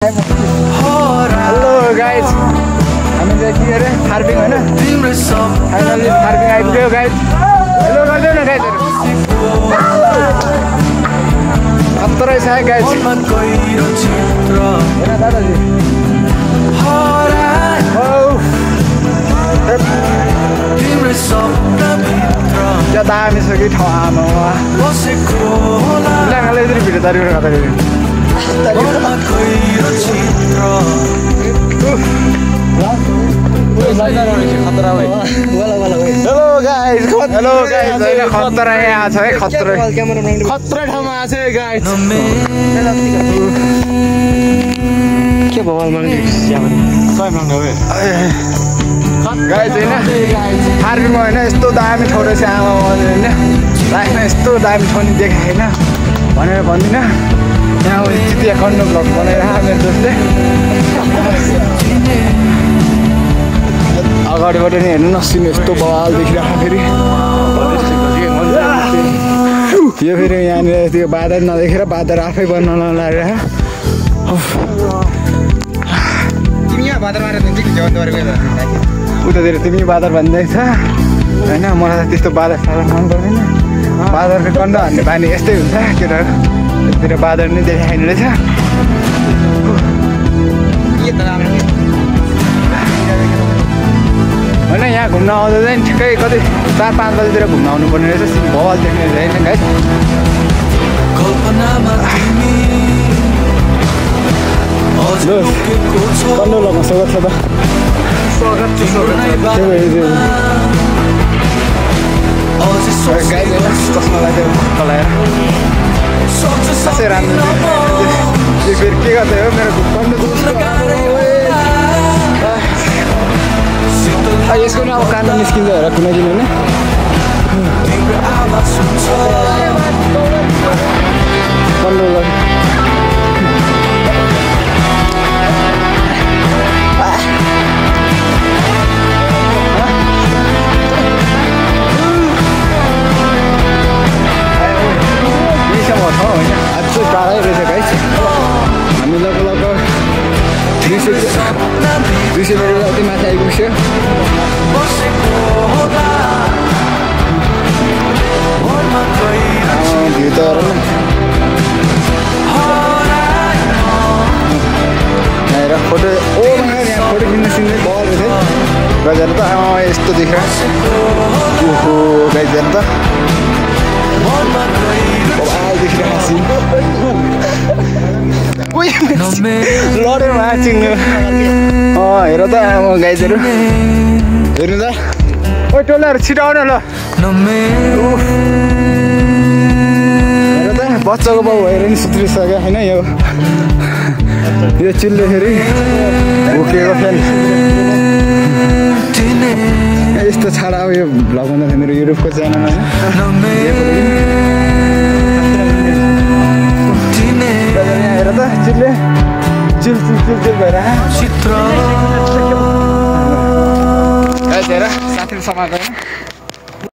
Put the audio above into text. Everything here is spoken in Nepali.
हेलो गाइज हामी चाहिँ के अरे फार्मिङ होइन फाइनली फार्मिङ आइपुग्यो गाइज हेलो गर्दैन गाइजहरू खतरा छ गाइज होइन दादाजी क्या दामी छ कि ठाउँ आमा लागाले यति भिडियो तारिएर गर्दाखेरि हेलो गाइस होइन खतरा यहाँ छ है खतरा ठाउँमा आएको छ है गाइस के भगवान माग्ने गाइस होइन फार्मिङमा होइन यस्तो दामी ठाउँ रहेछ आमा होइन लाइफमा यस्तो दामी ठाउँ नि देखाएँ होइन भनेर भन्दिनँ यहाँ चितिया खण्ड ब्लग बनाएर मेरो दोस्तले अगाडिबाट नि हेर्नु नसिनु यस्तो बवाल देखिरहेको फेरि यो फेरि यहाँनिर त्यो बादल नदेखेर बादल आफै बन्न नलागेर उतातिर तिमी बादल भन्दैछ होइन मलाई त त्यस्तो बादल सादल मन पर्दैन बादलको टन्ड हान्ने बानी यस्तै हुन्छ केटाहरू यतातिर बादल नै देखाइने रहेछ होइन यहाँ घुम्न आउँदा चाहिँ ठिकै कति 4-5 बजीतिर घुम्न आउनुपर्ने रहेछ भवाल देख्ने रहेछ गाइस कन्डोलामा स्वागत छ त चस्मा लगाएर खासै राम्रो यो फेरि के गर्दै हो मेरो यसको नि अब काण्ड निस्किन्छ हेर कुनै दिन होइन कन्डोला टाढै रहेछ गाइस हामी लगभग 200 मिटर जति माथि आइपुग्यो भ्यू त हेर फोटो यहाँ फोटो खिच्न सिक्ने बल रहेछ गएर त यस्तो देखेर ओहो गाइस हेर त लड्यो चिन्नु हेर त गाइजहरू हेर्नु त ओ टोलाहरू छिटो आउन ल हेर त बच्चाको बाउ भएर नि सुत्रिसक्यो होइन यो चिल्ले फेरि भुकेको फ्यान यस्तो छाडा अब यो भ्लग भन्दा मेरो युट्युबको च्यानलमा हेर त चिल्ले चिल भएर हेर साथीहरू समाएको